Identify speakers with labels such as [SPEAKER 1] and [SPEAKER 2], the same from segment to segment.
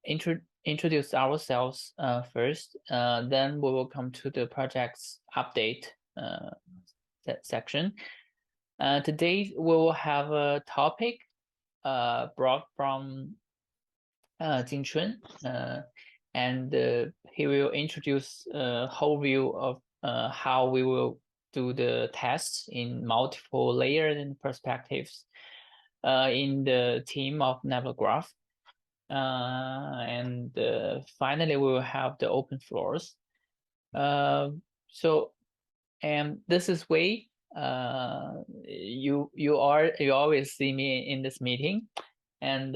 [SPEAKER 1] introduce ourselves first. Then we will come to the project's update section. Today we will have a topic brought from Jingchun, and he will introduce a whole view of how we will do the tests in multiple layers and perspectives in the team of NebulaGraph. And finally, we will have the open floors. And this is Wei. You always see me in this meeting, and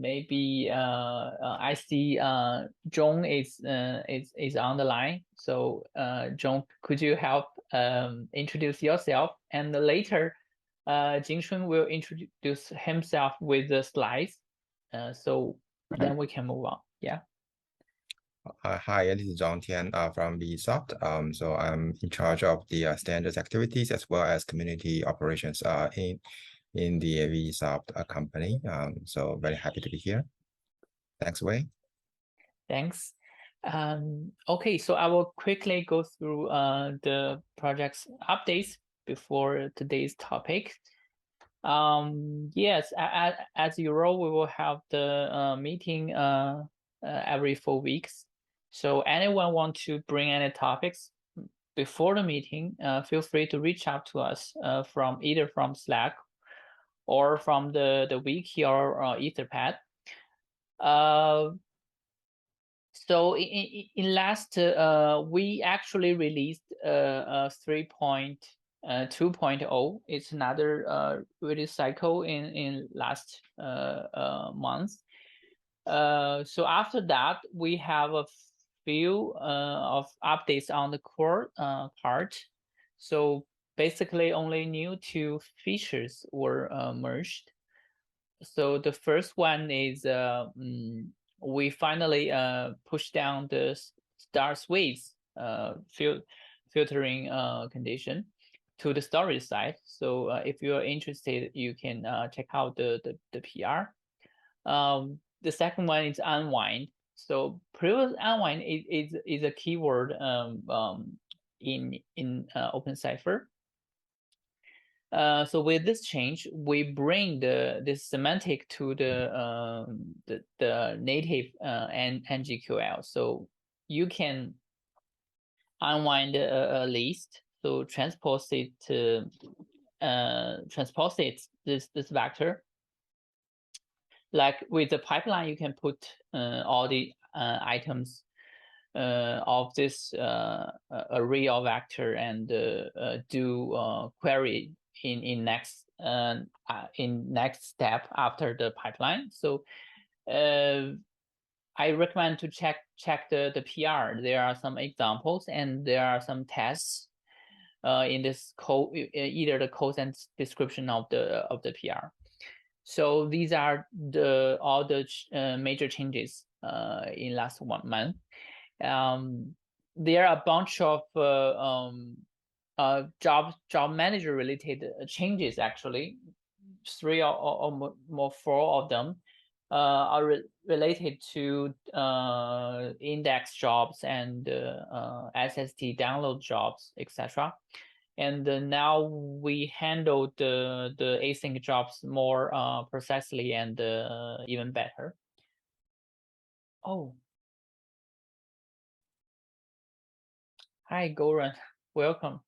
[SPEAKER 1] maybe I see Zhong is on the line. So Zhong, could you help introduce yourself? And later, Jingchun will introduce himself with the slides. So then we can move on. Yeah.
[SPEAKER 2] Hi, this is Zhong Tian from VSoft. So I'm in charge of the standards activities as well as community operations in the VSoft company. So very happy to be here. Thanks, Wei.
[SPEAKER 1] Thanks. Okay, so I will quickly go through the project's updates before today's topic. Yes, as usual, we will have the meeting every 4 weeks. So anyone want to bring any topics before the meeting, feel free to reach out to us from either from Slack or from the wiki or Etherpad. So in last, we actually released 3.2.0. It's another release cycle in last month. So after that, we have a few of updates on the core part. So basically only new 2 features were merged. So the first one is we finally pushed down the star waves filtering condition to the storage side. So if you are interested, you can check out the PR. The second one is unwind. So previous unwind is a keyword in OpenCipher. So with this change, we bring this semantic to the native NGQL. So you can unwind a list, so transpose it this vector. Like with the pipeline, you can put all the items of this array of vector and do query in next step after the pipeline. So I recommend to check the PR. There are some examples and there are some tests in this code, either the code and description of the PR. So these are all the major changes in last 1 month. There are a bunch of job manager related changes. Actually, 3 or more 4 of them are related to index jobs and SSD download jobs, etc. And now we handle the async jobs more precisely and even better. Oh, hi, Goran. Welcome.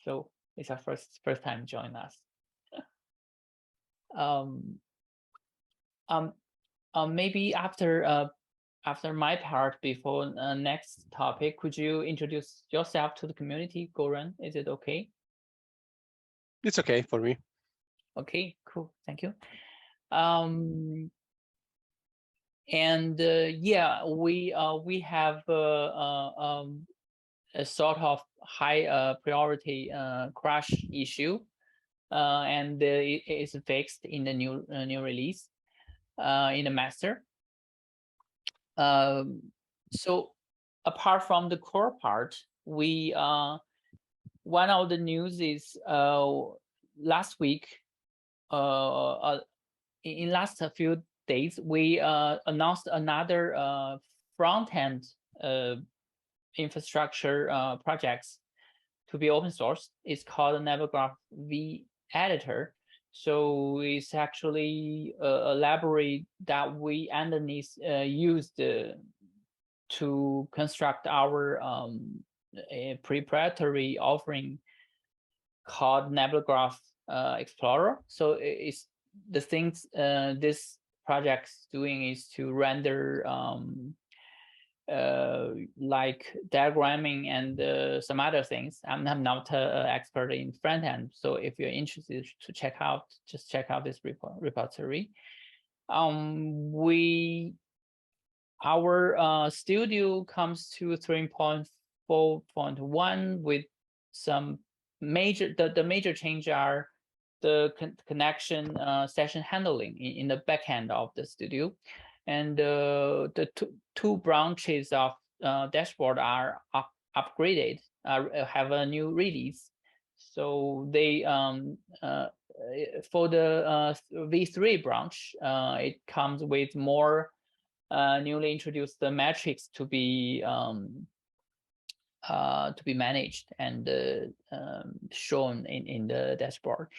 [SPEAKER 1] So it's our first time joining us. Maybe after my part, before next topic, could you introduce yourself to the community, Goran? Is it okay?
[SPEAKER 3] It's okay for me.
[SPEAKER 1] Okay, cool. Thank you. And yeah, we have a sort of high priority crash issue, and it is fixed in the new release in the master. So apart from the core part, we one of the news is last week in last few days, we announced another front-end infrastructure projects to be open source. It's called NebulaGraph V Editor. So it's actually a library that we underneath used to construct our proprietary offering called NebulaGraph Explorer. So it's the things this project's doing is to render like diagramming and some other things. I'm not an expert in front end, so if you're interested to check out, just check out this repository. Our studio comes to 3.4.1 with some major. The major change are the connection session handling in the backend of the studio, and the two branches of dashboard are upgraded, have a new release. So they for the V3 branch, it comes with more newly introduced metrics to be managed and shown in the dashboard.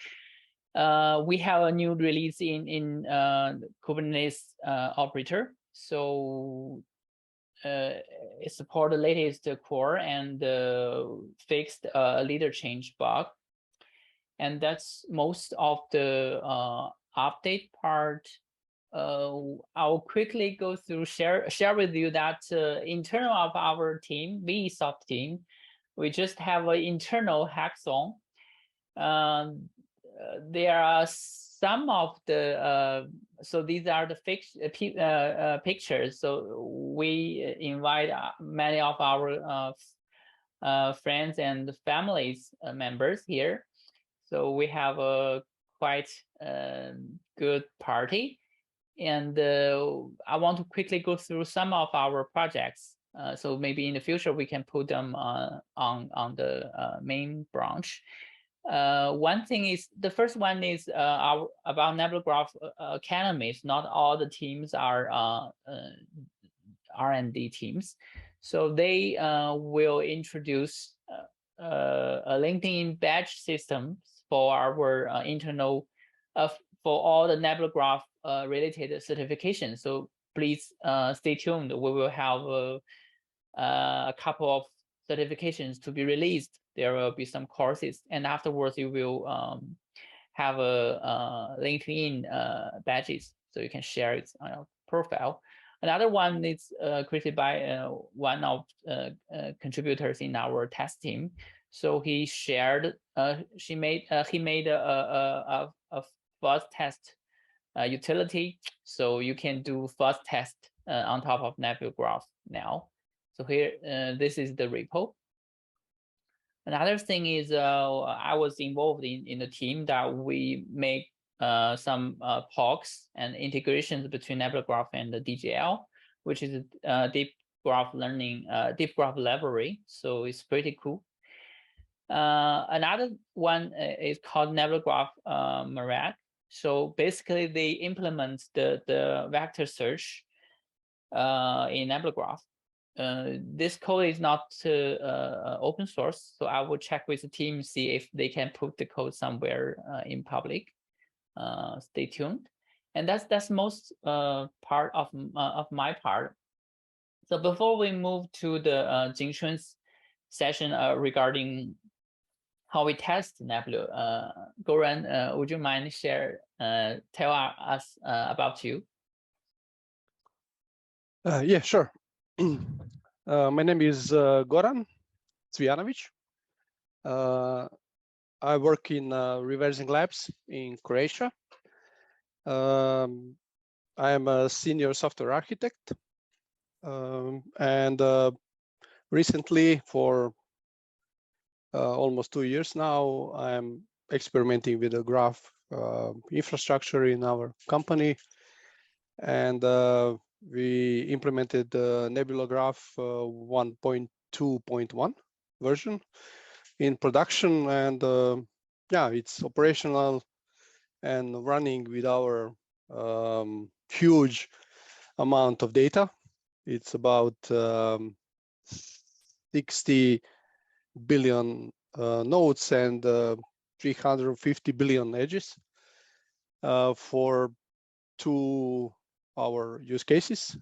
[SPEAKER 1] We have a new release in Kubernetes operator, so it supports the latest core and fixed leader change bug, and that's most of the update part. I'll quickly go through share with you that internal of our team, VSoft team, we just have an internal hackathon. There are some of the so these are the pictures. So we invite many of our friends and families members here. So we have a quite good party. And I want to quickly go through some of our projects. So maybe in the future we can put them on the main branch. One thing is, the first one is about NebulaGraph Academies. Not all the teams are R&D teams, so they will introduce a LinkedIn badge system for our internal for all the NebulaGraph related certifications. So please stay tuned. We will have a couple of certifications to be released. There will be some courses, and afterwards you will have a LinkedIn badges, so you can share it on your profile. Another one is created by one of contributors in our test team. So he shared, he made a fuzz test utility, so you can do fuzz test on top of NebulaGraph now. So here, this is the repo. Another thing is I was involved in the team that we make some POCs and integrations between NebulaGraph and the DGL, which is deep graph learning, deep graph library. So it's pretty cool. Another one is called NebulaGraph Mirage. So basically, they implement the vector search in NebulaGraph. This code is not open source, so I will check with the team, see if they can put the code somewhere in public. Stay tuned. And that's most part of my part. So before we move to the Jingchun's session regarding how we test Nebula, Goran, would you mind tell us about you?
[SPEAKER 3] Yeah, sure. My name is Goran Cvijanovic. I work in Reversing Labs in Croatia. I am a senior software architect, and recently, for almost 2 years now, I am experimenting with the graph infrastructure in our company, and we implemented the NebulaGraph 1.2.1 version in production, and yeah, it's operational and running with our huge amount of data. It's about 60 billion nodes and 350 billion edges for 2 our use cases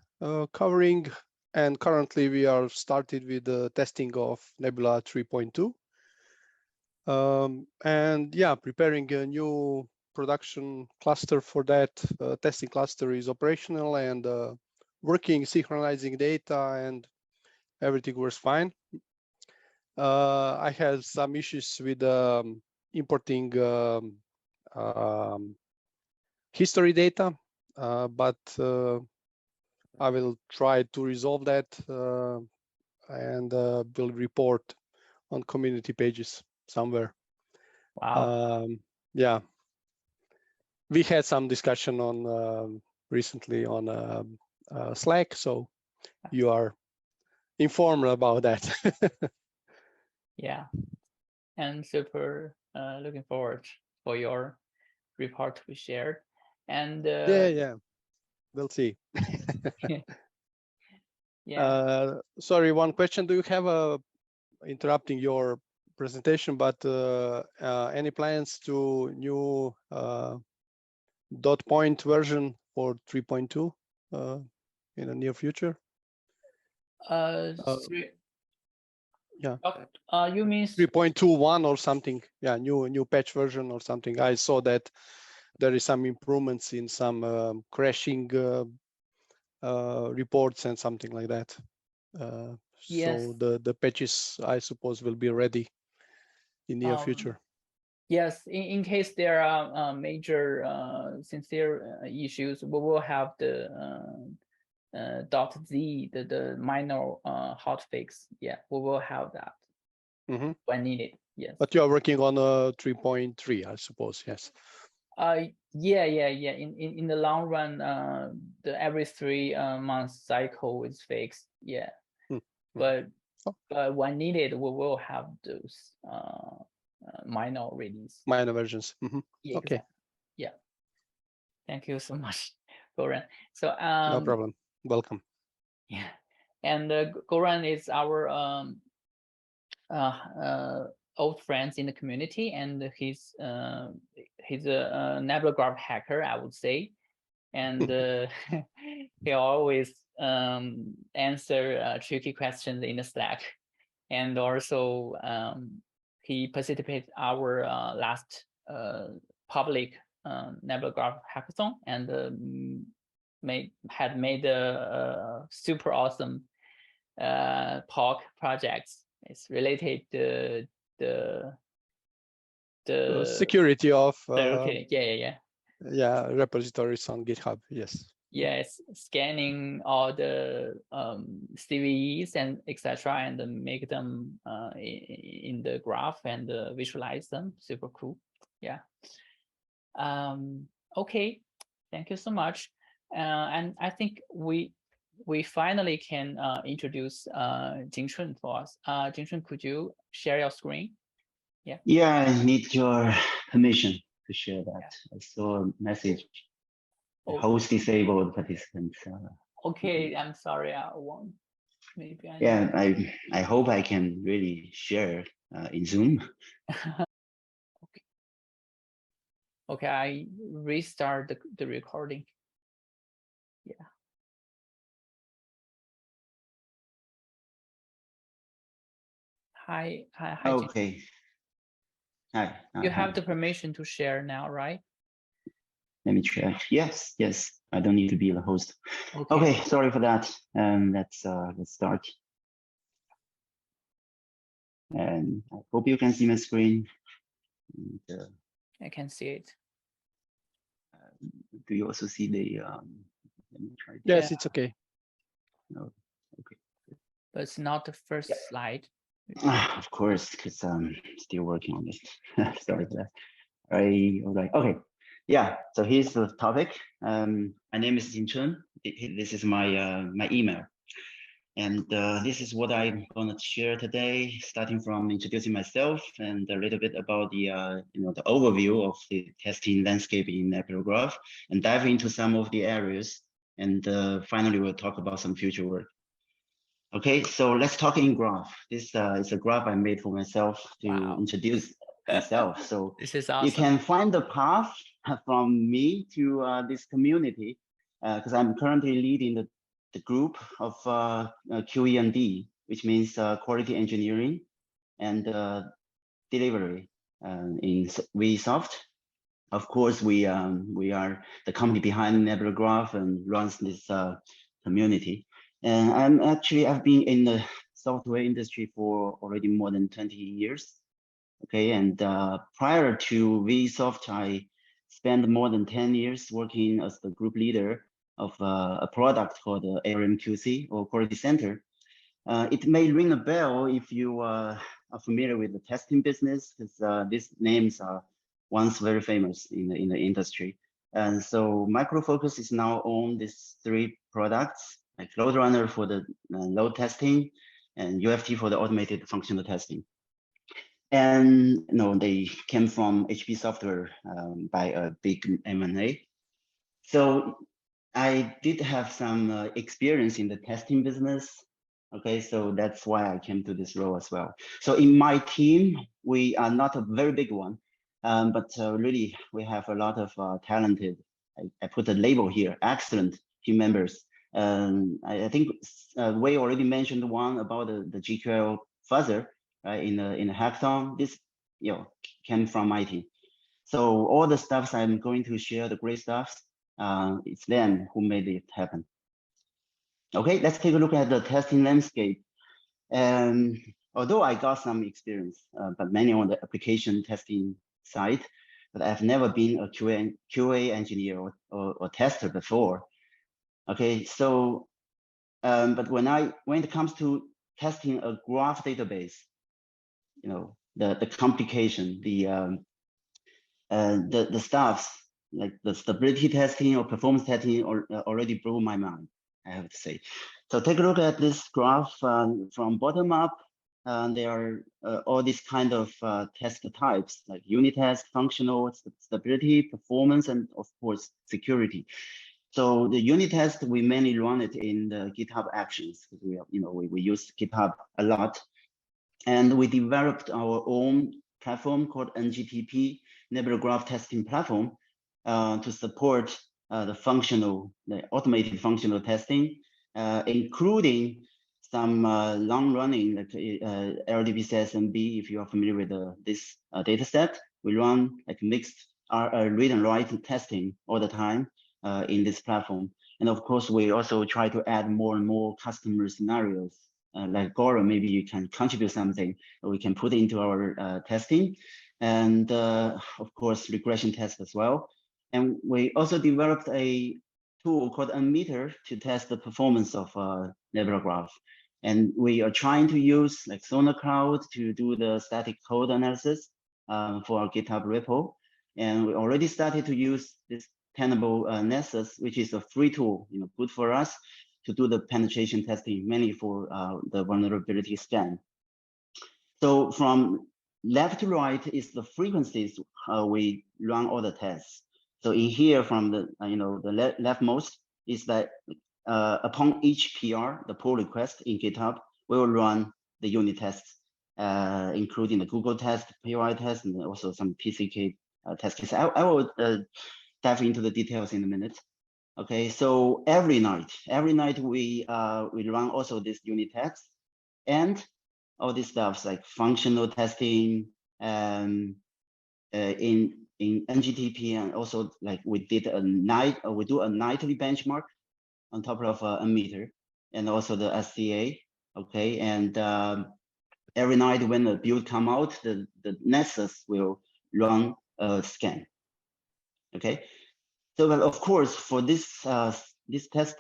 [SPEAKER 3] covering. And currently we are started with the testing of Nebula 3.2. And yeah, preparing a new production cluster for that. Testing cluster is operational and working, synchronizing data, and everything works fine. I had some issues with importing history data, but I will try to resolve that and will report on community pages somewhere.
[SPEAKER 1] Wow.
[SPEAKER 3] Yeah, we had some discussion on recently on Slack, so you are informed about that.
[SPEAKER 1] Yeah, and super looking forward for your report to be shared. And
[SPEAKER 3] yeah, we'll see.
[SPEAKER 1] Yeah.
[SPEAKER 3] Sorry, one question. Do you have interrupting your presentation, but any plans to new dot point version for 3.2 in the near future? Yeah.
[SPEAKER 1] You mean
[SPEAKER 3] 3.21 or something? Yeah, new patch version or something. I saw that there is some improvements in some crashing reports and something like that.
[SPEAKER 1] Yes.
[SPEAKER 3] So the patches, I suppose, will be ready in near future.
[SPEAKER 1] Yes, in case there are major sincere issues, we will have the .z, the minor hotfix. Yeah, we will have that when needed. Yes.
[SPEAKER 3] But you are working on 3.3, I suppose. Yes.
[SPEAKER 1] Yeah. In the long run, the every 3 month cycle is fixed. Yeah. But when needed, we will have those minor release.
[SPEAKER 3] Minor versions.
[SPEAKER 1] Yeah,
[SPEAKER 3] okay.
[SPEAKER 1] Exactly. Yeah. Thank you so much, Goran. So
[SPEAKER 3] no problem. Welcome.
[SPEAKER 1] Yeah, and Goran is our old friends in the community, and he's a NebulaGraph hacker, I would say, and he always answer tricky questions in the Slack, and also he participated our last public NebulaGraph hackathon, and had made a super awesome POC projects. It's related to the
[SPEAKER 3] security of
[SPEAKER 1] okay.
[SPEAKER 3] Yeah, repositories on GitHub. Yes.
[SPEAKER 1] Yes, scanning all the CVEs and etc. and make them in the graph and visualize them. Super cool. Yeah. Okay. Thank you so much. And I think we finally can introduce Jingchun for us. Jingchun, could you share your screen? Yeah.
[SPEAKER 4] Yeah, I need your permission to share that. I saw a message. Host disabled participants.
[SPEAKER 1] Okay, I'm sorry. I won't. Maybe I.
[SPEAKER 4] Yeah, I hope I can really share in Zoom.
[SPEAKER 1] Okay. Okay, I restart the recording. Yeah. Hi.
[SPEAKER 4] Okay. Hi.
[SPEAKER 1] You have the permission to share now, right?
[SPEAKER 4] Let me check. Yes. I don't need to be the host. Okay. Sorry for that. Let's start. And I hope you can see my screen. And,
[SPEAKER 1] I can see it.
[SPEAKER 4] Do you also see the? Let me try.
[SPEAKER 3] Yes, it's okay.
[SPEAKER 4] No. Okay.
[SPEAKER 1] But it's not the first slide.
[SPEAKER 4] Of course, because I'm still working on it. Sorry for that. All right. Okay. Yeah. So here's the topic. My name is Jingchun. This is my my email, And this is what I'm going to share today, starting from introducing myself and a little bit about the the overview of the testing landscape in NebulaGraph, and dive into some of the areas. And finally, we'll talk about some future work. Okay, so let's talk in graph. This is a graph I made for myself to introduce myself. So
[SPEAKER 1] this is awesome.
[SPEAKER 4] You can find the path from me to this community because I'm currently leading the group of QE&D, which means quality engineering and delivery in Vsoft. Of course, we are the company behind NebulaGraph and runs this community. And I've been in the software industry for already more than 20 years. Okay, and prior to Vsoft, I spent more than 10 years working as the group leader of a product called ARMQC, or Quality Center. It may ring a bell if you are familiar with the testing business, because these names are once very famous in the industry. And so Microfocus is now on these 3 products, like Load Runner for the load testing and UFT for the automated functional testing. And they came from HP Software by a big M&A. So I did have some experience in the testing business. Okay, so that's why I came to this role as well. So in my team, we are not a very big one, but really we have a lot of talented, I put a label here, excellent team members. I think Wei already mentioned one about the GQL fuzzer. In the hackathon, this came from my team. So all the stuffs I'm going to share, the great stuffs, it's them who made it happen. Okay, let's take a look at the testing landscape. And although I got some experience, but mainly on the application testing side, but I've never been a QA engineer or tester before. Okay, so but when it comes to testing a graph database, the complication, the stuffs like the stability testing or performance testing already blew my mind, I have to say. So take a look at this graph from bottom up. There are all these kind of test types like unit test, functional, stability, performance, and of course security. So the unit test, we mainly run it in the GitHub Actions because we use GitHub a lot. And we developed our own platform called Ngtp, NebulaGraph testing platform, to support the automated functional testing, including some long-running like LDBC-SMB. If you are familiar with this data set, we run like mixed read and write testing all the time in this platform. And of course, we also try to add more and more customer scenarios. Like Gora, maybe you can contribute something we can put into our testing, and of course regression test as well. And we also developed a tool called Unmeter to test the performance of NebulaGraph. And we are trying to use like Sonar Cloud to do the static code analysis for our GitHub repo. And we already started to use this Tenable Nessus, which is a free tool, good for us to do the penetration testing, mainly for the vulnerability scan. So from left to right is the frequencies we run all the tests. So in here, from the the leftmost is that upon each PR, the pull request in GitHub, we will run the unit tests, including the Google test, POI test, and also some PCK test cases. I will dive into the details in a minute. Okay, so every night we run also this unit tests and all these stuffs like functional testing in Ngtp, and also like we do a nightly benchmark on top of Unmeter and also the SCA. Okay, and every night when the build come out, the Nessus will run a scan. Okay. So of course, for this test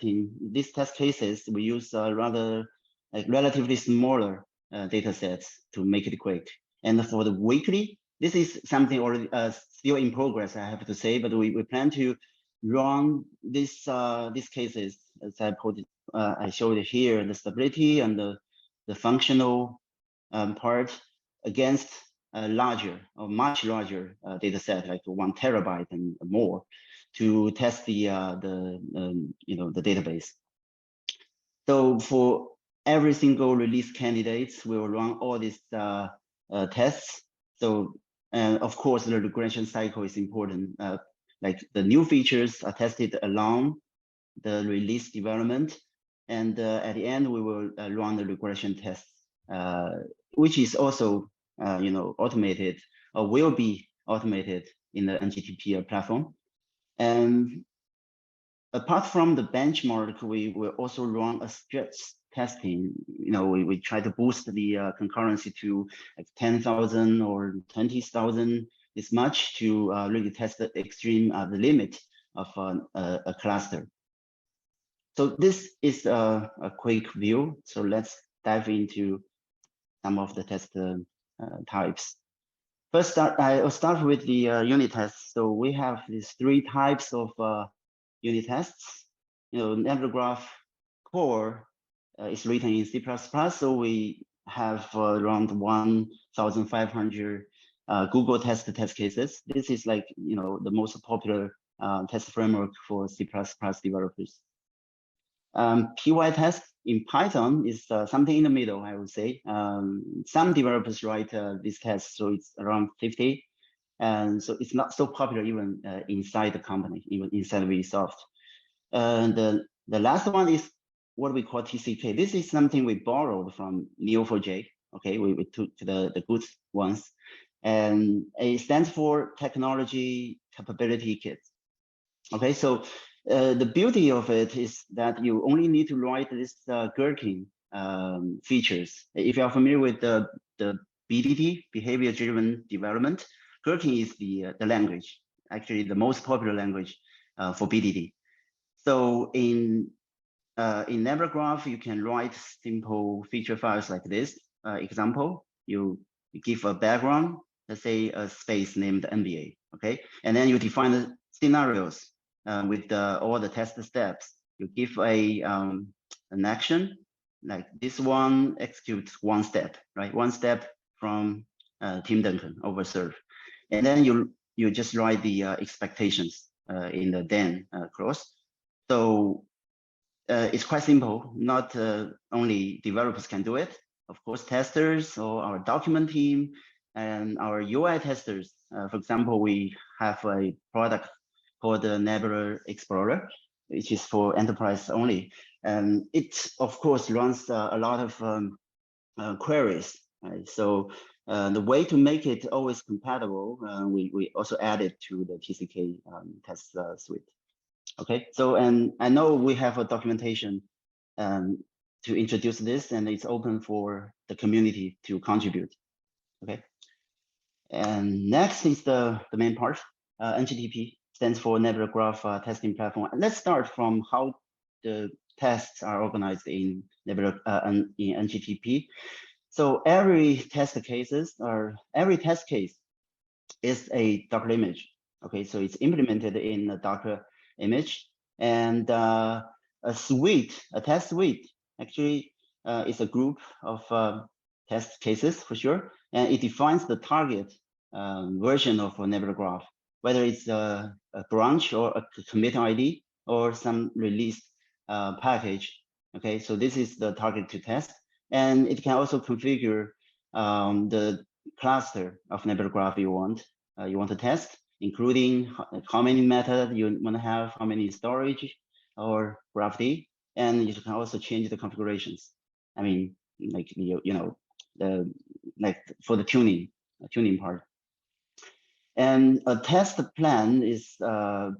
[SPEAKER 4] cases, we use rather like relatively smaller data sets to make it quick. And for the weekly, this is something already still in progress, I have to say, but we plan to run these cases as I showed it here, the stability and the functional part against a larger or much larger data set, like 1 terabyte and more, to test the database. So for every single release candidates, we will run all these tests. So of course, the regression cycle is important. Like the new features are tested along the release development, and at the end we will run the regression tests, which is also automated or will be automated in the Ngtp platform. And apart from the benchmark, we will also run a stress testing. We try to boost the concurrency to like 10,000 or 20,000 this much to really test the extreme the limit of a cluster. So this is a quick view. So let's dive into some of the test types. First, I'll start with the unit tests. So we have these 3 types of unit tests. NebulaGraph core is written in C++, so we have around 1,500 Google test cases. This is like the most popular test framework for C++ developers. PY test in Python is something in the middle, I would say. Some developers write this test, so it's around 50. And so it's not so popular even inside the company, even inside VSoft. The last one is what we call TCK. This is something we borrowed from Neo4j. Okay, we took the good ones. And it stands for Technology Capability Kit. Okay, so the beauty of it is that you only need to write this gherkin features. If you are familiar with the BDD, behavior-driven development, gherkin is the language, actually the most popular language for BDD. So in NebulaGraph, you can write simple feature files like this. Example, you give a background, let's say a space named NBA, okay? And then you define the scenarios with all the test steps. You give an action, like this one executes 1 step, right? 1 step from Tim Duncan over serve. And then you just write the expectations in the then clause. So it's quite simple. Not only developers can do it. Of course, testers or our document team and our UI testers. For example, we have a product called the Nebula Explorer, which is for enterprise only. And it, of course, runs a lot of queries. Right? So the way to make it always compatible, we also added to the TCK test suite. Okay, so and I know we have a documentation to introduce this, and it's open for the community to contribute. Okay, and next is the main part. Ngtp stands for NebulaGraph testing platform. Let's start from how the tests are organized in Ngtp. So every test case is a Docker image. Okay, so it's implemented in a Docker image, and a test suite actually is a group of test cases for sure, and it defines the target version of a NebulaGraph, whether it's a branch or a commit ID or some release package. Okay, so this is the target to test, and it can also configure the cluster of NebulaGraph you want to test, including how many methods you want to have, how many storage or GraphD, and you can also change the configurations. I mean, like like for the tuning part. And a test plan is a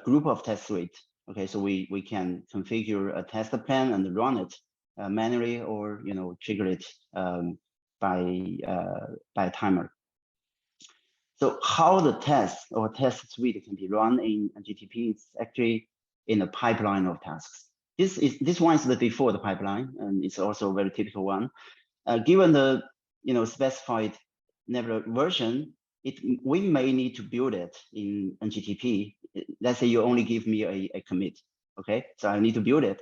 [SPEAKER 4] group of test suite. Okay, so we can configure a test plan and run it manually, or trigger it by timer. So how the test or test suite can be run in Ngtp is actually in a pipeline of tasks. This one is the default pipeline, and it's also a very typical one. Given the specified Nebula version, we may need to build it in Ngtp. Let's say you only give me a commit. Okay, so I need to build it.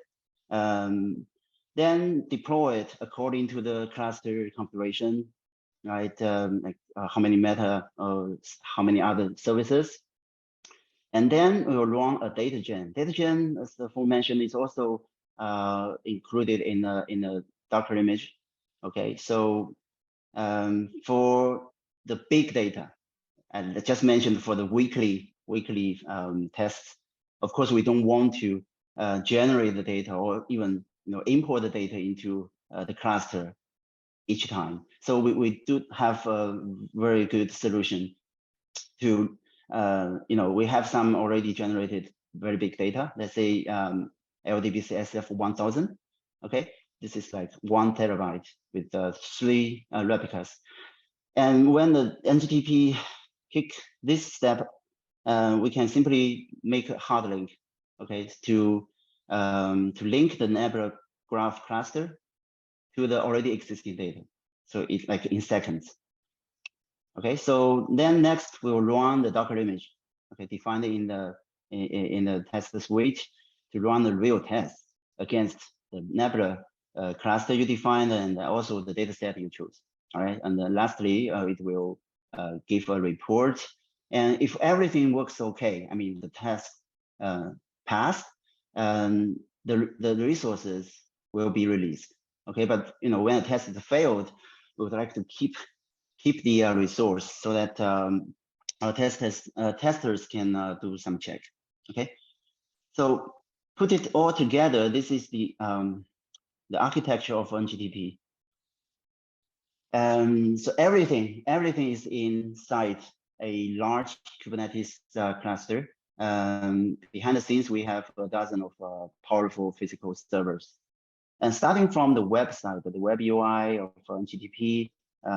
[SPEAKER 4] Then deploy it according to the cluster configuration, right? Like how many meta or how many other services. And then we will run a data gen. Data gen, as the full mentioned, is also included in a Docker image. Okay, so for the big data, and I just mentioned for the weekly tests, of course, we don't want to generate the data or even import the data into the cluster each time. So we do have a very good solution to we have some already generated very big data. Let's say LDBC SF 1000. Okay, this is like 1 terabyte with 3 replicas. And when the Ngtp kick this step, we can simply make a hard link, okay, to link the NebulaGraph cluster to the already existing data. So it's like in seconds. Okay, so then next we'll run the Docker image, okay, defined in the test suite to run the real test against the Nebula cluster you defined and also the data set you choose. All right, and then lastly, it will give a report. And if everything works okay, I mean the test passed, the resources will be released. Okay, but when a test is failed, we would like to keep the resource so that our testers can do some check. Okay, so put it all together. This is the architecture of Nttp. So everything is inside a large Kubernetes cluster. Behind the scenes, we have a dozen of powerful physical servers. And starting from the website, the web UI of Nttp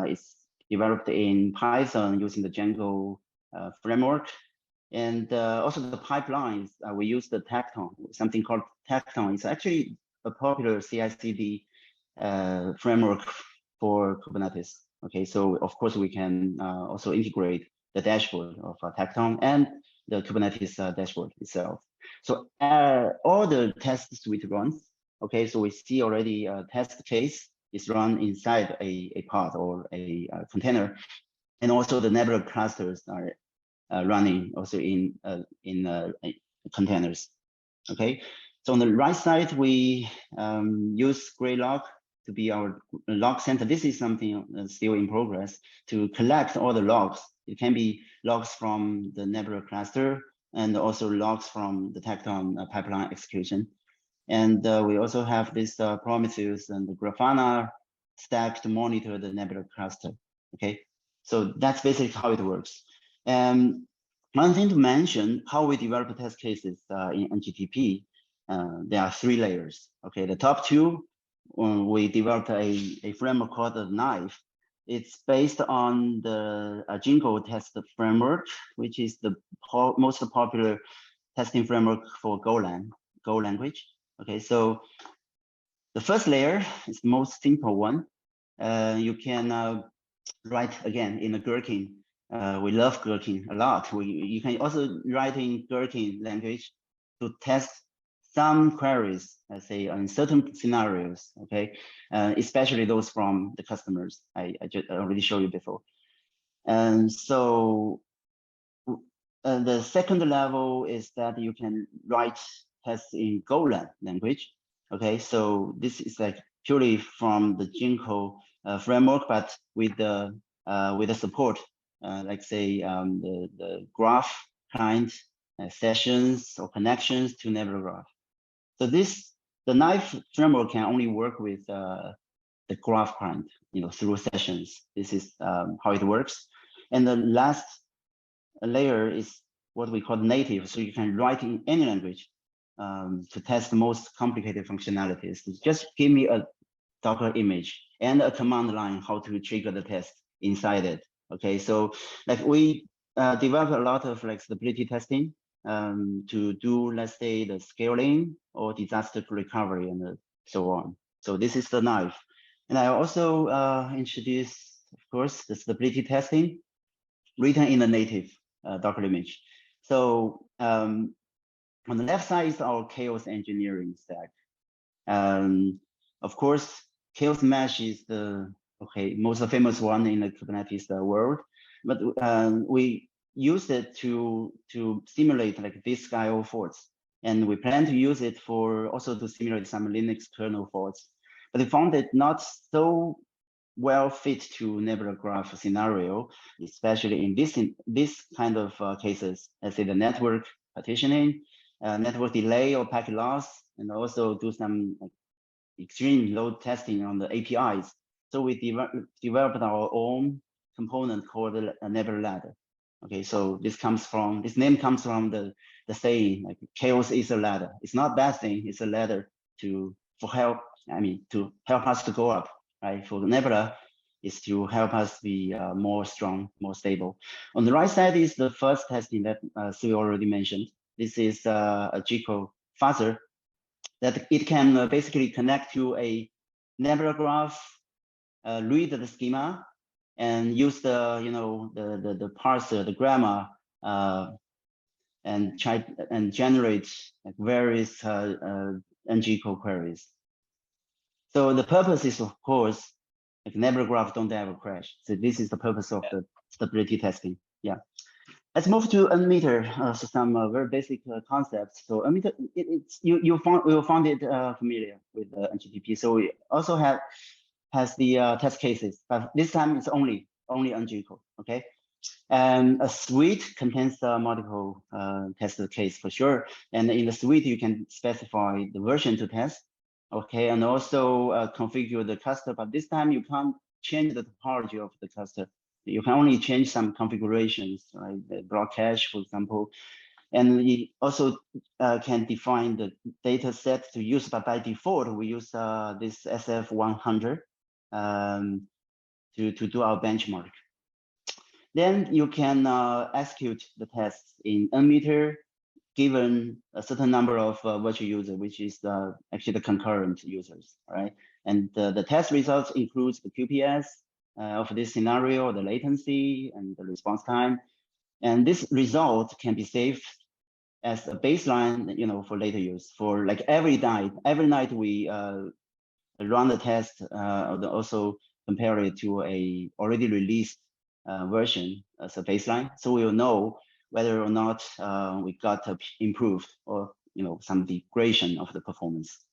[SPEAKER 4] is developed in Python using the Django framework. And also the pipelines, we use the Tecton, something called Tecton. It's actually a popular CI/CD framework for Kubernetes. Okay, so of course we can also integrate the dashboard of Tecton and the Kubernetes dashboard itself. So all the test suite runs. Okay, so we see already a test case is run inside a pod or a container, and also the Nebula clusters are running also in containers. Okay, so on the right side we use Graylog to be our log center. This is something still in progress to collect all the logs. It can be logs from the Nebula cluster and also logs from the Tecton pipeline execution. And we also have this Prometheus and the Grafana stack to monitor the Nebula cluster. Okay, so that's basically how it works. And one thing to mention, how we develop test cases in Ngtp, there are 3 layers. Okay, the top 2, we developed a framework called the Knife. It's based on the Jinko test framework, which is the most popular testing framework for Golang, Go language. Okay, so the first layer is the most simple one. You can write again in a Gherkin. We love Gherkin a lot. You can also write in Gherkin language to test some queries, let's say, in certain scenarios. Okay, especially those from the customers. I just already showed you before. And so the second level is that you can write tests in Golang language. Okay, so this is like purely from the Jinko framework, but with the support, like say the graph kind sessions or connections to NebulaGraph. So the Knife framework can only work with the graph kind, through sessions. This is how it works. And the last layer is what we call native. So you can write in any language to test the most complicated functionalities. Just give me a Docker image and a command line how to trigger the test inside it. Okay, so like we develop a lot of like stability testing to do, let's say, the scaling or disaster recovery and so on. So this is the Knife. And I also introduced, of course, the stability testing written in the native Docker image. So On the left side is our chaos engineering stack. Of course, chaos mesh is the most famous one in the Kubernetes world, but we use it to simulate like disk IO faults, and we plan to use it for also to simulate some Linux kernel faults. But we found it not so well fit to NebulaGraph scenario, especially in this kind of cases. Let's say the network partitioning, network delay or packet loss, and also do some like, extreme load testing on the APIs. So we developed our own component called the Nebula ladder. Okay, so this name comes from the saying like chaos is a ladder. It's not a bad thing. It's a ladder to help us to go up. Right, for the Nebula is to help us be more strong, more stable. On the right side is the first testing that Sue already mentioned. This is a GCO fuzzer that it can basically connect to a NebulaGraph, read the schema, and use the the parser, the grammar, and try and generate like various ngCode queries. So the purpose is, of course, like NebulaGraph don't have a crash. So this is the purpose of the stability testing. Yeah. Let's move to Nmeter. So some very basic concepts. So Nmeter, you will find it familiar with Ngtp. So we also has the test cases, but this time it's only ngCode. Okay. And a suite contains multiple test case for sure. And in the suite, you can specify the version to test. Okay, and also configure the cluster, but this time you can't change the topology of the cluster. You can only change some configurations, right? The block cache, for example. And we also can define the data set to use, but by default, we use this SF100 to do our benchmark. Then you can execute the tests in Nmeter given a certain number of virtual users, which is actually the concurrent users, right? And the test results includes the QPS of this scenario, the latency and the response time. And this result can be saved as a baseline, for later use. For like every night we run the test, also compare it to a already released version as a baseline. So we'll know whether or not we got improved or some degradation of the performance.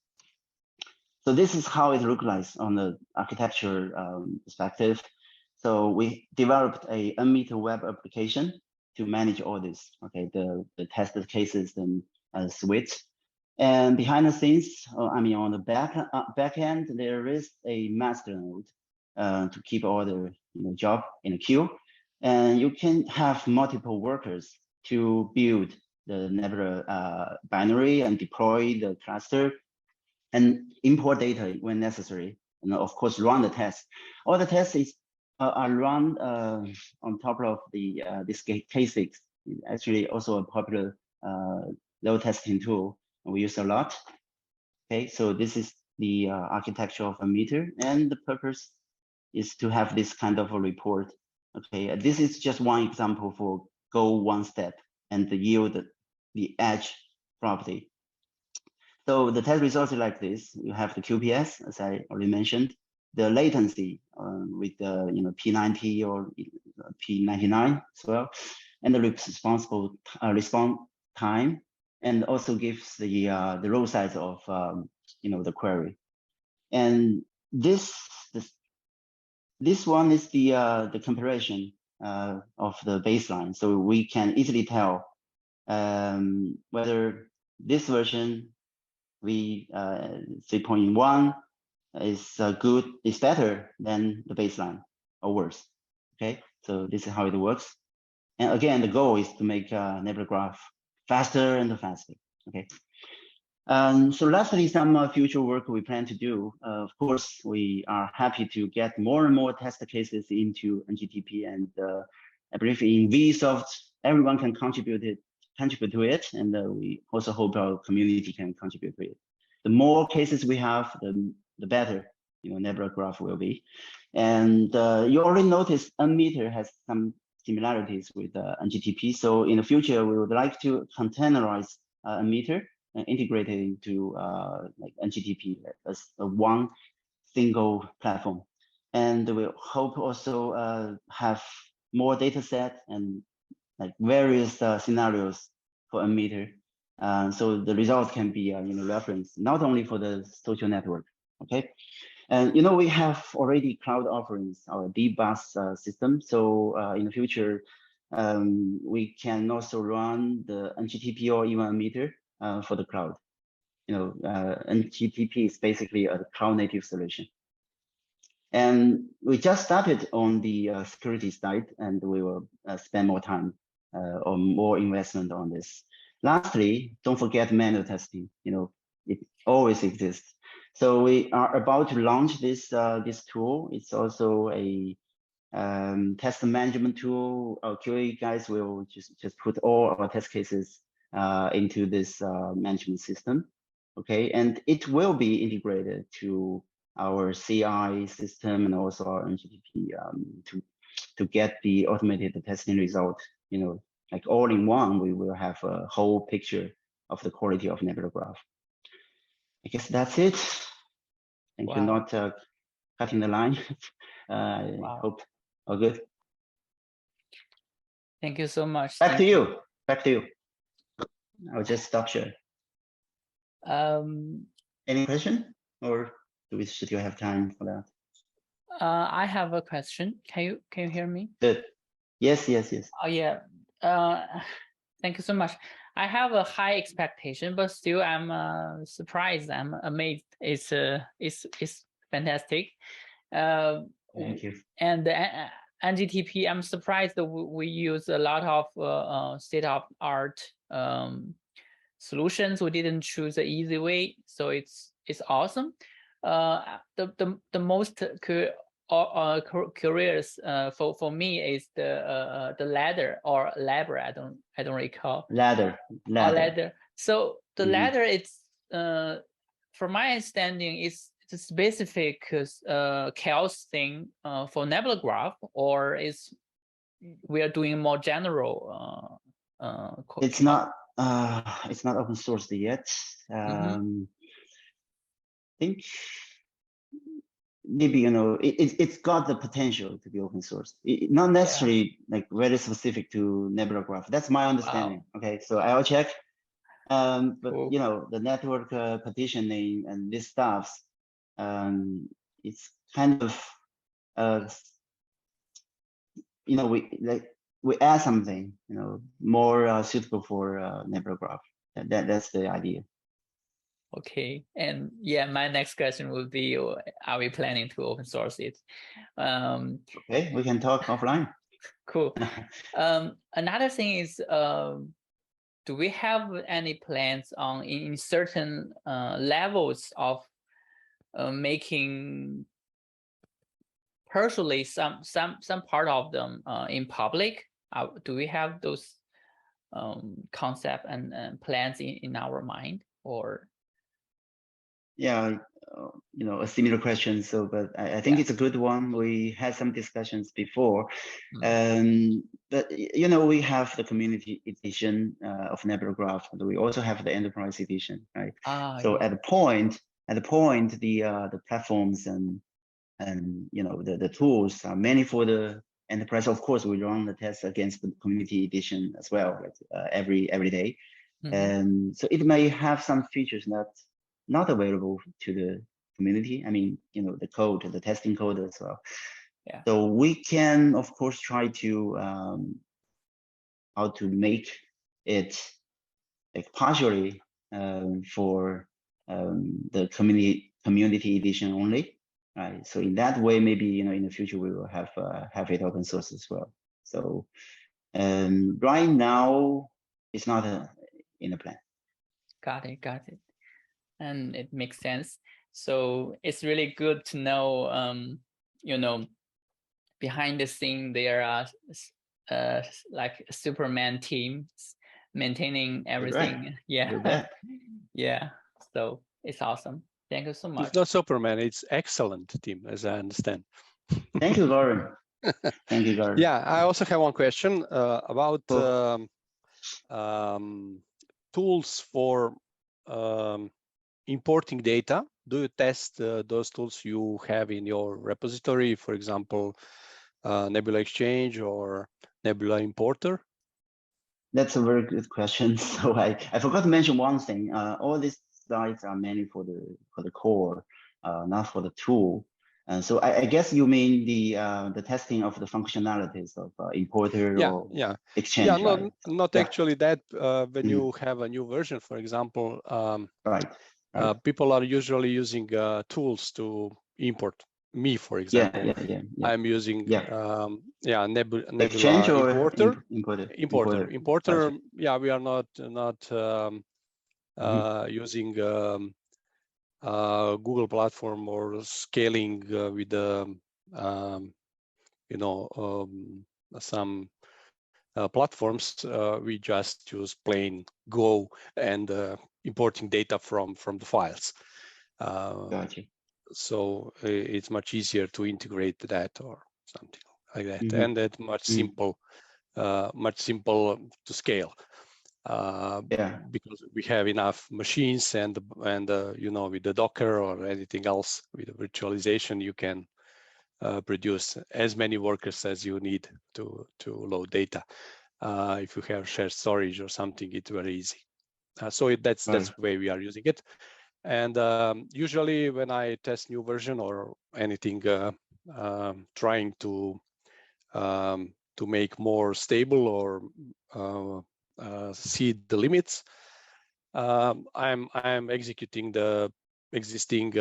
[SPEAKER 4] So this is how it looks like on the architecture perspective. So we developed a Nmeter web application to manage all this. Okay, the tested cases and suites. And behind the scenes, on the back end, there is a master node to keep all the job in a queue. And you can have multiple workers to build the Nebula binary and deploy the cluster and import data when necessary. And of course, run the test. All the tests are run on top of the this K6. It's actually also a popular load testing tool we use a lot. Okay, so this is the architecture of Nmeter, and the purpose is to have this kind of a report. Okay, this is just one example for go one step and yield the edge property. So the test results are like this. You have the QPS, as I already mentioned, the latency with the P90 or P99 as well, and the response time, and also gives the row size of the query. And this one is the comparison of the baseline, so we can easily tell whether this version 3.1 is better than the baseline or worse. Okay, so this is how it works. And again, the goal is to make NebulaGraph faster and faster. Okay. So lastly, some future work we plan to do. Of course, we are happy to get more and more test cases into Nttp, and I believe in vSoft, everyone can contribute to it, and we also hope our community can contribute to it. The more cases we have, the better NebulaGraph will be. And you already noticed Nmeter has some similarities with Nttp. So in the future, we would like to containerize emitter and integrated into like NGTP as a one single platform. And we hope also have more data set and like various scenarios for emitter. So the results can be referenced not only for the social network. Okay. And we have already cloud offerings, our DBus system. So in the future, we can also run the NGTP or even emitter for the cloud. NGTP is basically a cloud native solution. And we just started on the security side, and we will spend more time or more investment on this. Lastly, don't forget manual testing. It always exists. So we are about to launch this this tool. It's also a test management tool. Our QA guys will just put all our test cases into this management system. Okay, and it will be integrated to our CI system and also our NGTP to get the automated testing result. Like all in one, we will have a whole picture of the quality of NebulaGraph. I guess that's it. Thank you, not cutting the line. I hope all good.
[SPEAKER 1] Thank you so much.
[SPEAKER 4] Back to you. Back to you. I'll just stop share. Any question, or should you have time for that?
[SPEAKER 1] I have a question. Can you hear me?
[SPEAKER 4] Good. Yes.
[SPEAKER 1] Oh yeah. Thank you so much. I have a high expectation, but still I'm surprised. I'm amazed. It's fantastic.
[SPEAKER 4] Thank you.
[SPEAKER 1] And the NGTP, I'm surprised that we use a lot of state-of-art solutions. We didn't choose the easy way, so it's awesome. The most curious for me is the ladder or labor. I don't recall.
[SPEAKER 4] Ladder.
[SPEAKER 1] So the ladder, it's from my understanding, it's a specific chaos thing for NebulaGraph, or is we are doing more general?
[SPEAKER 4] It's not open sourced yet. I think maybe it's got the potential to be open source. Not necessarily like very specific to NebulaGraph. That's my understanding. Wow. Okay, so I'll check. But cool. The network partitioning and this stuff, it's kind of we add something more suitable for NebulaGraph. That's the idea.
[SPEAKER 1] Okay, and yeah, my next question would be: are we planning to open source it?
[SPEAKER 4] Okay, we can talk offline.
[SPEAKER 1] Cool. Another thing is, do we have any plans on in certain levels of making partially some part of them in public? Do we have those concept and plans in our mind, or?
[SPEAKER 4] Yeah, a similar question. So, but I think it's a good one. We had some discussions before, but we have the community edition of NebulaGraph, and we also have the enterprise edition, right? So at the point, the platforms and the tools are mainly for the enterprise. Of course, we run the tests against the community edition as well, like every day, and so it may have some features that's not available to the community. I mean, the code, the testing code as well. Yeah. So we can, of course, try to how to make it like partially for the community edition only, right? So in that way, maybe in the future we will have it open source as well. So right now, it's not in the plan.
[SPEAKER 1] Got it. And it makes sense. So it's really good to know, behind the scene there are like Superman teams maintaining everything. Right. Yeah, yeah. So it's awesome. Thank you so much.
[SPEAKER 3] It's not Superman; it's excellent team, as I understand.
[SPEAKER 4] Thank you, Lauren. Thank you, Lauren.
[SPEAKER 3] Yeah, I also have one question about tools for importing data? Do you test those tools you have in your repository, for example, Nebula Exchange or Nebula Importer?
[SPEAKER 4] That's a very good question. So I forgot to mention one thing. All these slides are mainly for the core, not for the tool. And so I guess you mean the testing of the functionalities of importer or exchange.
[SPEAKER 3] Yeah,
[SPEAKER 4] right?
[SPEAKER 3] not actually that. When you have a new version, for example,
[SPEAKER 4] right.
[SPEAKER 3] People are usually using tools to import. Me, for example, I'm using Nebula
[SPEAKER 4] Exchange or
[SPEAKER 3] Importer. Yeah, we are not using Google platform or scaling with some platforms. We just use plain Go and importing data from the files.
[SPEAKER 4] Gotcha.
[SPEAKER 3] So it's much easier to integrate that or something like that, and that's much simple to scale. Because we have enough machines and with the Docker or anything else with the virtualization, you can produce as many workers as you need to load data. If you have shared storage or something, it's very easy. So that's the way we are using it. And usually when I test new version or anything, trying to make more stable or see the limits, I'm executing the existing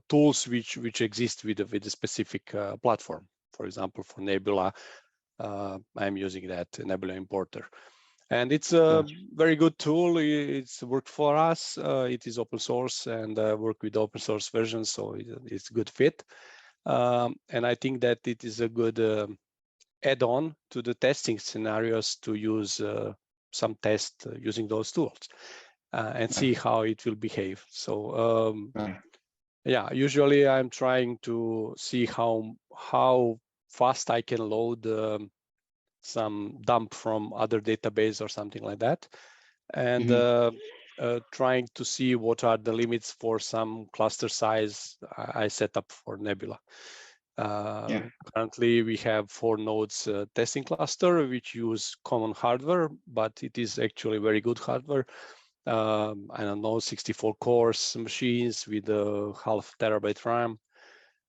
[SPEAKER 3] tools which exist with a specific platform. For example, for Nebula, I'm using that Nebula Importer. And it's a very good tool. It's worked for us. It is open source and work with open source versions, so it's a good fit. And I think that it is a good add-on to the testing scenarios to use some test using those tools and see how it will behave. So yeah, usually I'm trying to see how fast I can load some dump from other database or something like that, and trying to see what are the limits for some cluster size I set up for Nebula. Currently, we have 4 nodes testing cluster, which use common hardware, but it is actually very good hardware. I don't know, 64 cores machines with a 0.5 terabyte RAM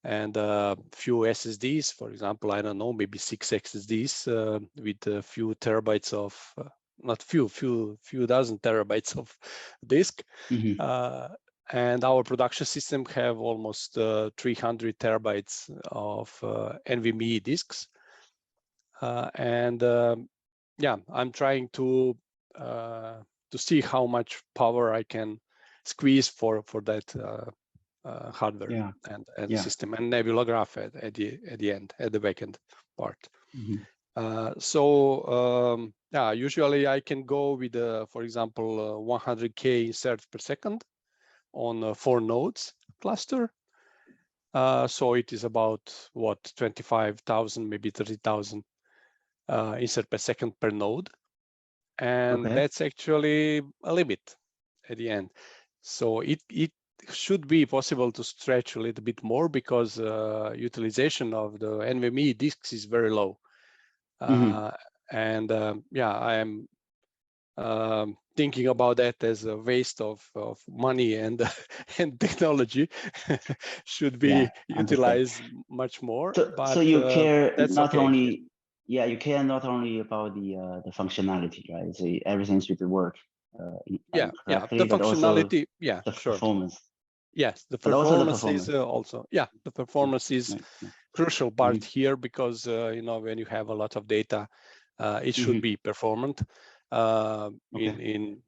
[SPEAKER 3] and a few SSDs, for example, I don't know, maybe 6 SSDs with a few terabytes of, not few dozen terabytes of disk. And our production system have almost 300 terabytes of NVMe disks. Yeah, I'm trying to see how much power I can squeeze for that hardware and system, and NebulaGraph at the end, at the backend part. So yeah, usually I can go with, for example, 100K inserts per second on 4 nodes cluster. So it is about what, 25,000, maybe 30,000 insert per second per node, and that's actually a limit at the end. So it should be possible to stretch a little bit more because utilization of the NVMe disks is very low. And yeah, I am thinking about that as a waste of money and technology. Should be utilized much more.
[SPEAKER 4] So you care not only
[SPEAKER 3] you
[SPEAKER 4] care not only about the functionality, right? So everything should work correctly,
[SPEAKER 3] the functionality,
[SPEAKER 4] the performance.
[SPEAKER 3] Yes, the performance is also, the performance is crucial part here because when you have a lot of data, it should be performant in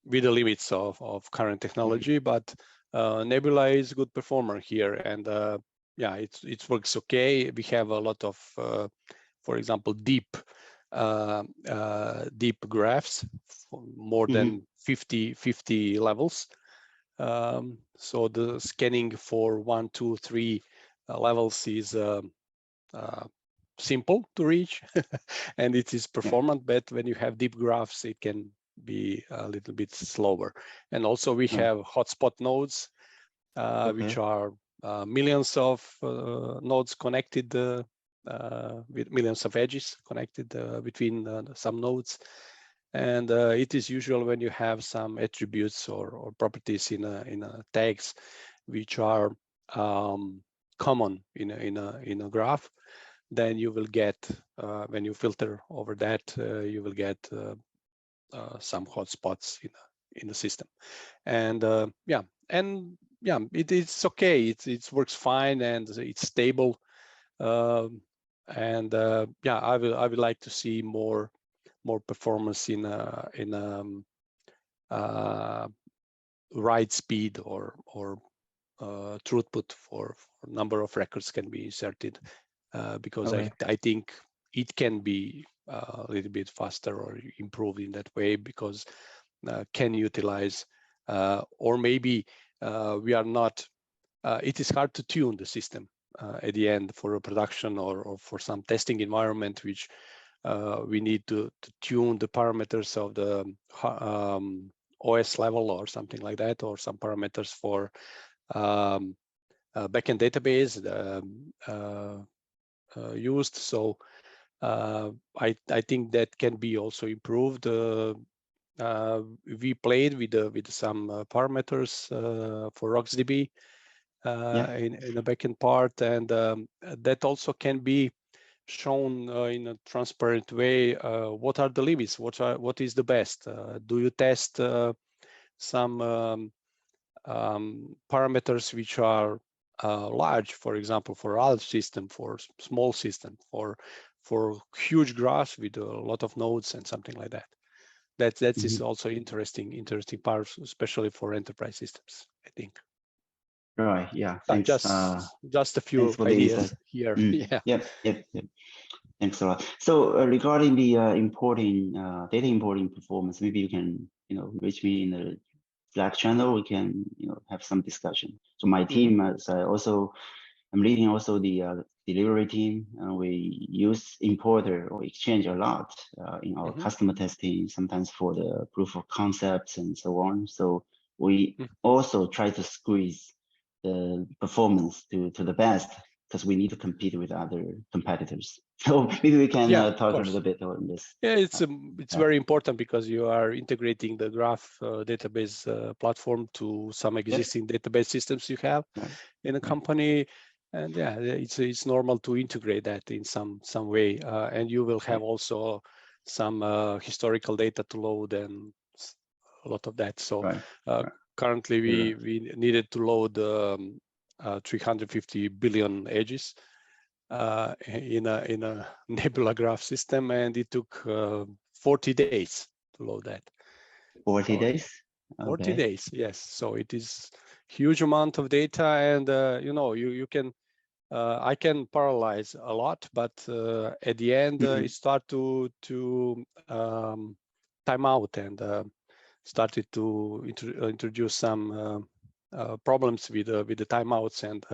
[SPEAKER 3] with the limits of current technology. But Nebula is a good performer here, and yeah, it works okay. We have a lot of, for example, deep graphs, more than 50 levels. So the scanning for 1, 2, 3 levels is simple to reach and it is performant, but when you have deep graphs, it can be a little bit slower. And also we have hotspot nodes, which are millions of nodes connected with millions of edges connected between some nodes. And it is usual when you have some attributes or properties in a tags which are common in a graph, then you will get when you filter over that, you will get some hotspots in the system. And it is okay. It works fine and it's stable. I would like to see more performance in write speed or throughput for number of records can be inserted, because I think it can be a little bit faster or improved in that way, because can utilize or maybe we are not. It is hard to tune the system at the end for a production or for some testing environment, which we need to tune the parameters of the OS level or something like that, or some parameters for backend database used. So I think that can be also improved. We played with some parameters for RocksDB in the backend part, and that also can be shown in a transparent way. What are the limits? What is the best? Do you test some parameters which are large, for example, for large system, for small system, for huge graphs with a lot of nodes and something like that? That is also interesting part, especially for enterprise systems, I think.
[SPEAKER 4] Right. Yeah. Thanks.
[SPEAKER 3] Just a few ideas here.
[SPEAKER 4] Yep. Thanks a lot. So regarding the data importing performance, maybe you can reach me in the Slack channel. We can have some discussion. So my team, I'm leading also the delivery team. We use importer or exchange a lot in our customer testing, sometimes for the proof of concepts and so on. So we also try to squeeze the performance to the best, because we need to compete with other competitors. So maybe we can talk a little bit on this.
[SPEAKER 3] Yeah, it's very important, because you are integrating the graph database platform to some existing database systems you have in a company. And it's normal to integrate that in some way, and you will have also some historical data to load and a lot of that. So currently we needed to load 350 billion edges in a NebulaGraph system, and it took 40 days to load that.
[SPEAKER 4] 40 days?
[SPEAKER 3] Okay. 40 days, yes. So it is huge amount of data, and you can I can parallelize a lot, but at the end it start to time out, and started to introduce some problems with the timeouts and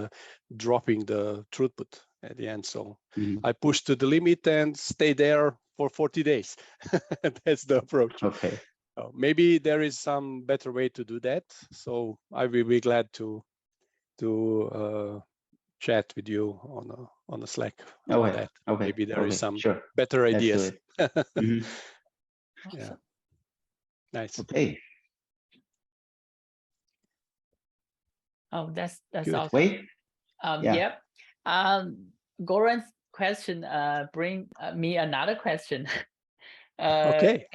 [SPEAKER 3] dropping the throughput at the end. So I pushed to the limit and stay there for 40 days. That's the approach.
[SPEAKER 4] Okay.
[SPEAKER 3] Maybe there is some better way to do that. So I will be glad to chat with you on a Slack about that.
[SPEAKER 4] Okay.
[SPEAKER 3] Maybe there is some
[SPEAKER 4] sure.
[SPEAKER 3] better ideas.
[SPEAKER 1] Yeah.
[SPEAKER 3] Nice.
[SPEAKER 4] Okay.
[SPEAKER 1] Oh, that's
[SPEAKER 3] Good.
[SPEAKER 1] awesome.
[SPEAKER 4] Wait.
[SPEAKER 1] Yep. Goran's question bring me another question.
[SPEAKER 3] Okay.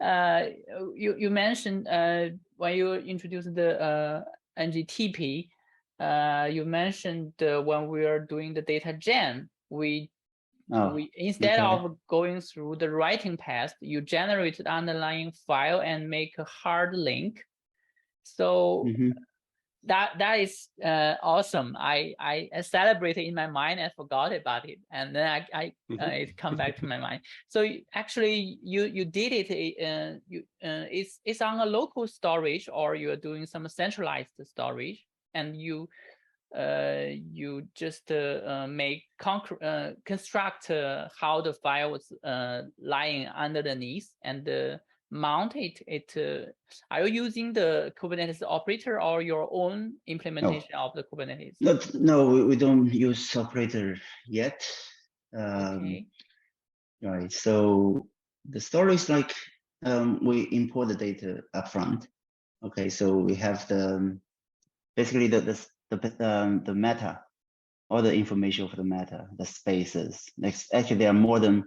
[SPEAKER 1] You mentioned when you introduced the Ngtp, you mentioned when we are doing the data gen, we instead of going through the writing path, you generate the underlying file and make a hard link. So that is awesome. I celebrated in my mind and forgot about it, and then it come back to my mind. So actually, you did it. It's on a local storage, or you're doing some centralized storage, and you you just construct how the file was lying underneath and mount it. Are you using the Kubernetes operator or your own implementation of the Kubernetes?
[SPEAKER 4] No, we don't use operator yet.
[SPEAKER 1] Okay.
[SPEAKER 4] Right. So the story is like we import the data upfront. Okay. So we have basically the meta, all the information for the meta, the spaces. Actually, there are more than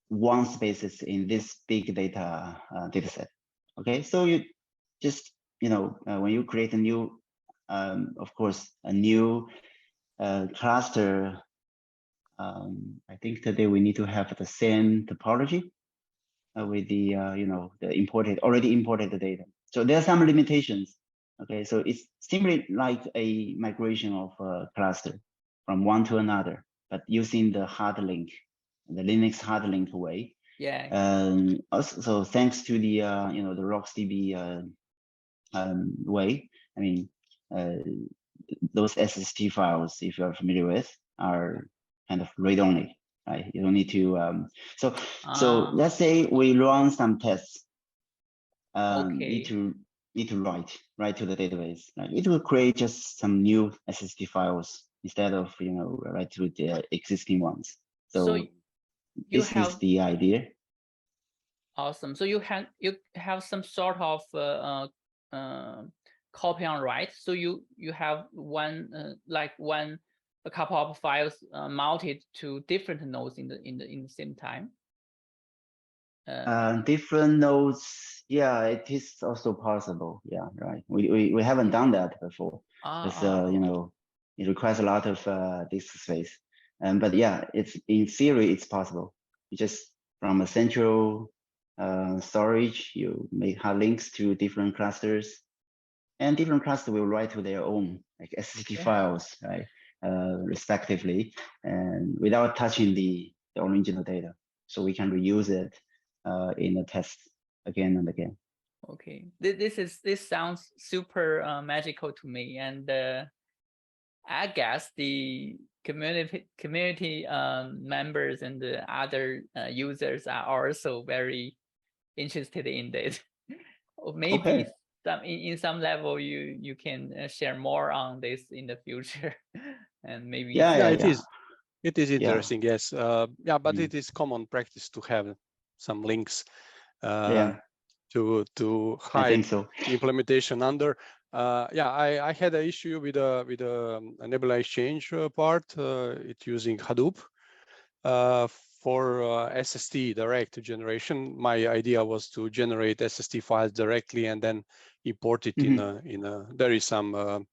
[SPEAKER 4] one spaces in this big data set. Okay. So you just, when you create a new, of course, a new cluster, I think today we need to have the same topology with the, the already imported data. So there are some limitations. Okay, so it's simply like a migration of a cluster from one to another, but using the hard link, the Linux hard link way.
[SPEAKER 1] Yeah.
[SPEAKER 4] Also, so thanks to the, the RocksDB way, I mean, those SST files, if you're familiar with, are kind of read-only, right? You don't need to. So let's say we run some tests.
[SPEAKER 1] Okay.
[SPEAKER 4] Need to write to the database. Like it will create just some new SST files instead of write to the existing ones. So this is the idea.
[SPEAKER 1] Awesome. So you have some sort of copy on write. So you have a couple of files mounted to different nodes in the same time.
[SPEAKER 4] Different nodes, yeah, it is also possible. Yeah, right. We haven't done that before. Because it requires a lot of disk space. But yeah, it's in theory it's possible. You just from a central storage, you make hard links to different clusters, and different clusters will write to their own like SST files, right? Respectively, and without touching the original data, so we can reuse it in the test again and again.
[SPEAKER 1] Okay, this sounds super magical to me, and I guess the community members and the other users are also very interested in this. Or maybe in some level you can share more on this in the future, and maybe
[SPEAKER 3] it is interesting. Yes, but it is common practice to have some links to hide implementation under. I had an issue with a Nebula Exchange part. It's using Hadoop for SST direct generation. My idea was to generate SST files directly and then import it in a. There is some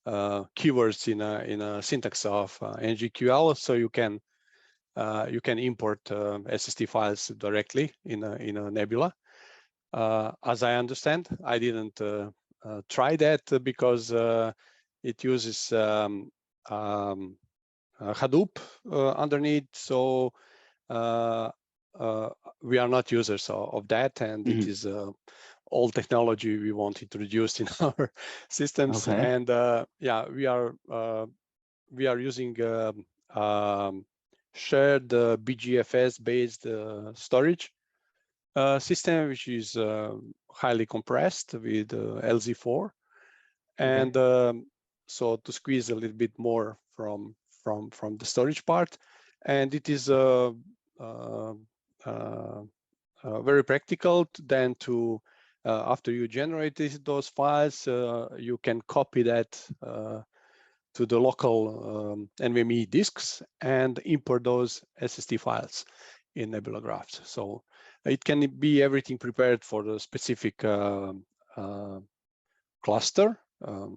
[SPEAKER 3] keywords in a syntax of ngql, so you can import SST files directly in a Nebula. As I understand, I didn't try that because it uses Hadoop underneath, so we are not users of that, and it is old technology we want introduced in our systems. And we are using shared BGFS based storage system, which is highly compressed with LZ4, and so to squeeze a little bit more from the storage part, and it is very practical then to after you generate those files, you can copy that to the local NVMe disks and import those SST files in NebulaGraph. So it can be everything prepared for the specific cluster,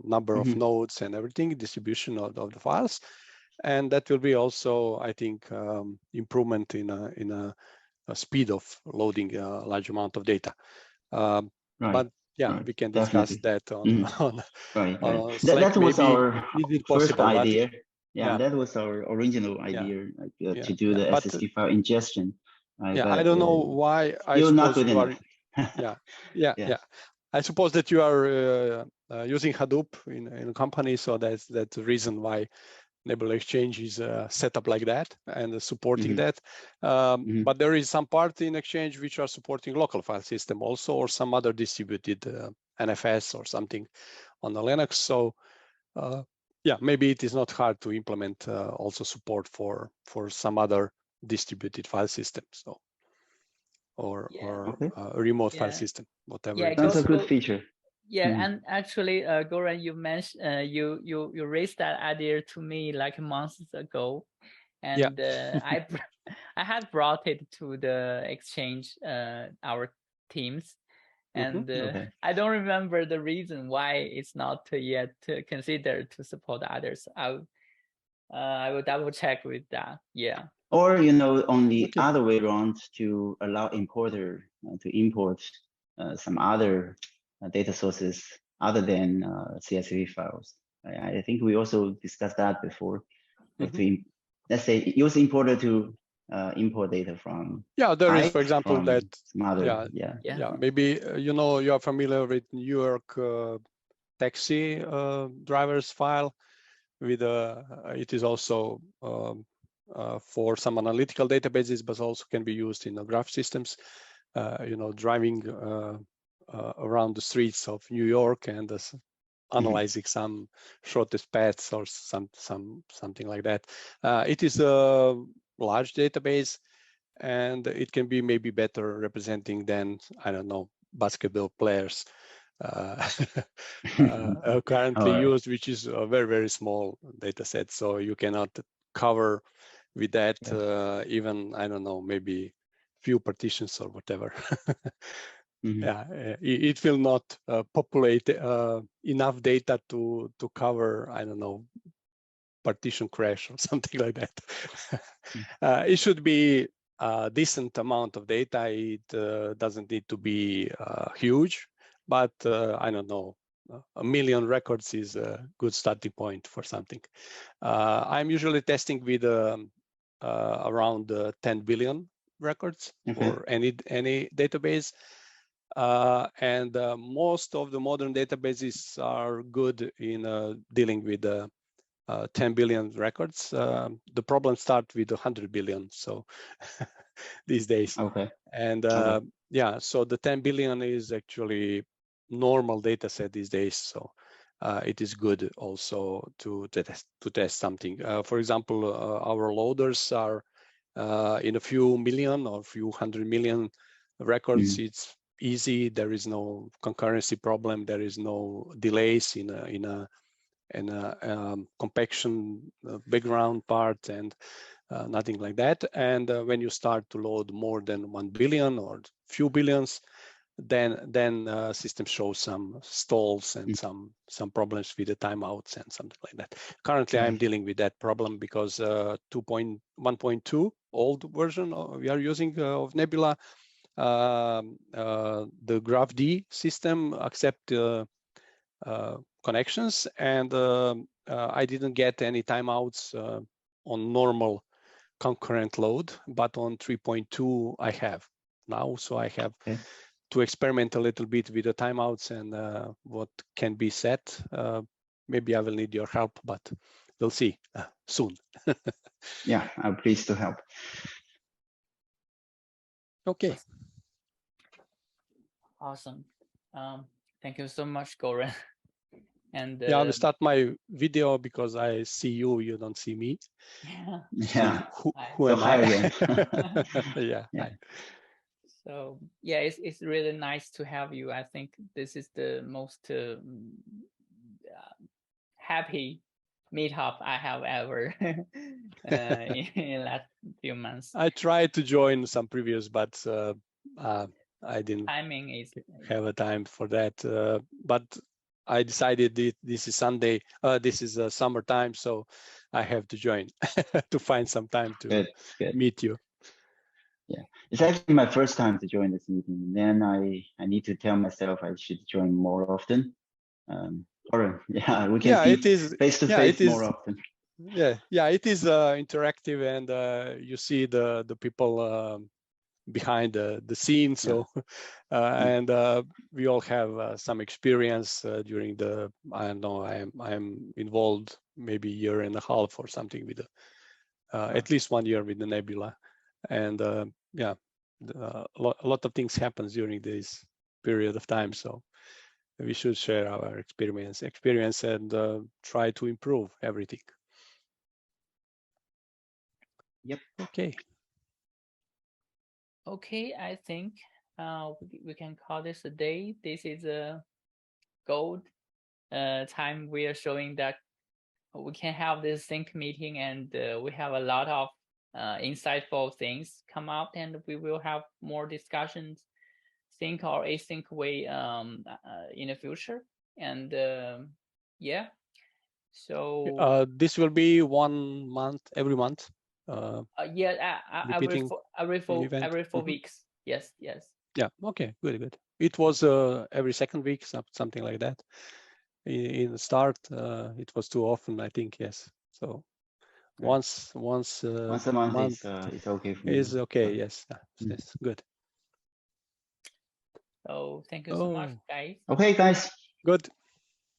[SPEAKER 3] number of nodes and everything, distribution of the files, and that will be also, I think, improvement in a speed of loading a large amount of data. But we can discuss that on
[SPEAKER 4] That was our first idea. That was our original idea, to do the SST file ingestion.
[SPEAKER 3] I don't know why. I suppose you are. I suppose that you are using Hadoop in a company, so that's the reason why Nebula Exchange is set up like that and supporting that. But there is some part in Exchange which are supporting local file system also, or some other distributed NFS or something on the Linux. So yeah, maybe it is not hard to implement also support for some other distributed file system, so or a remote file system, whatever.
[SPEAKER 1] Yeah,
[SPEAKER 4] that's a good feature.
[SPEAKER 1] Yeah, and actually, Goran, you mentioned you raised that idea to me like months ago, and I had brought it to the Exchange, our teams, and I don't remember the reason why it's not yet considered to support others. I will double check with that. Yeah.
[SPEAKER 4] Or on the other way around, to allow importer to import some other data sources other than CSV files. I think we also discussed that before. Let's say use importer to import data from.
[SPEAKER 3] Yeah, there is, for example, that
[SPEAKER 4] some other,
[SPEAKER 3] maybe you are familiar with New York taxi drivers file. With it is also for some analytical databases, but also can be used in graph systems. Driving around the streets of New York and analyzing some shortest paths or something like that. It is a large database, and it can be maybe better representing than, I don't know, basketball players currently used, which is a very, very small data set. So you cannot cover with that even, I don't know, maybe few partitions or whatever. Yeah, it will not populate enough data to cover, I don't know, partition crash or something like that. It should be a decent amount of data. It doesn't need to be huge, but I don't know, 1 million records is a good starting point for something. I'm usually testing with around 10 billion records for any database. And most of the modern databases are good in dealing with 10 billion records. The problem starts with 100 billion. So these days. And yeah, so the 10 billion is actually normal data set these days. So it is good also to test something. For example, our loaders are in a few million or few 100 million records. It's easy. There is no concurrency problem. There is no delays in a compaction background part and nothing like that. And when you start to load more than 1 billion or few billions, then system shows some stalls and some problems with the timeouts and something like that. Currently, I'm dealing with that problem because 1.2 old version we are using of Nebula, the Graph D system accept connections, and I didn't get any timeouts on normal concurrent load, but on 3.2 I have now. So I have to experiment a little bit with the timeouts and what can be set. Maybe I will need your help, but we'll see soon.
[SPEAKER 4] Yeah, I'm pleased to help.
[SPEAKER 3] Okay.
[SPEAKER 1] Awesome. Thank you so much, Goran. And
[SPEAKER 3] yeah, I will start my video because I see you, you don't see me.
[SPEAKER 4] Yeah.
[SPEAKER 3] Who am I? Yeah.
[SPEAKER 1] So yeah, it's really nice to have you. I think this is the most happy meetup I have ever in last few months.
[SPEAKER 3] I tried to join some previous, but I didn't have a time for that. But I decided this is Sunday, this is summertime, so I have to join to find some time to meet you.
[SPEAKER 4] Yeah, it's actually my first time to join this meeting. Then I need to tell myself I should join more often. Or yeah, we can see face to face more often.
[SPEAKER 3] Yeah, it is interactive, and you see the people behind the scene. So, and we all have some experience during the, I don't know, I am involved maybe a year and a half or something with at least 1 year with the Nebula. And yeah, a lot of things happens during this period of time. So we should share our experience and try to improve everything.
[SPEAKER 4] Yep.
[SPEAKER 3] Okay.
[SPEAKER 1] Okay, I think we can call this a day. This is a gold time. We are showing that we can have this sync meeting, and we have a lot of insightful things come out, and we will have more discussions, sync or async way in the future. And yeah, so
[SPEAKER 3] this will be 1 month, every month.
[SPEAKER 1] yeah,
[SPEAKER 3] repeating
[SPEAKER 1] every 4
[SPEAKER 3] event.
[SPEAKER 1] weeks. Yes, yes.
[SPEAKER 3] Yeah. Okay. Good. It was every second week, something like that. In the start, it was too often, I think. Yes. So once
[SPEAKER 4] a month is okay for me.
[SPEAKER 3] is okay. Yes. Yes. Good.
[SPEAKER 1] So thank you so much, guys.
[SPEAKER 4] Okay, guys.
[SPEAKER 3] Good.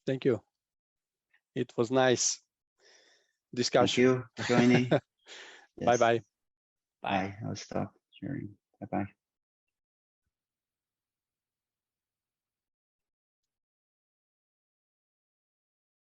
[SPEAKER 3] Thank you. It was nice discussion.
[SPEAKER 4] Thank you for joining.
[SPEAKER 3] Yes. Bye-bye.
[SPEAKER 1] Bye.
[SPEAKER 4] I'll stop sharing. Bye-bye.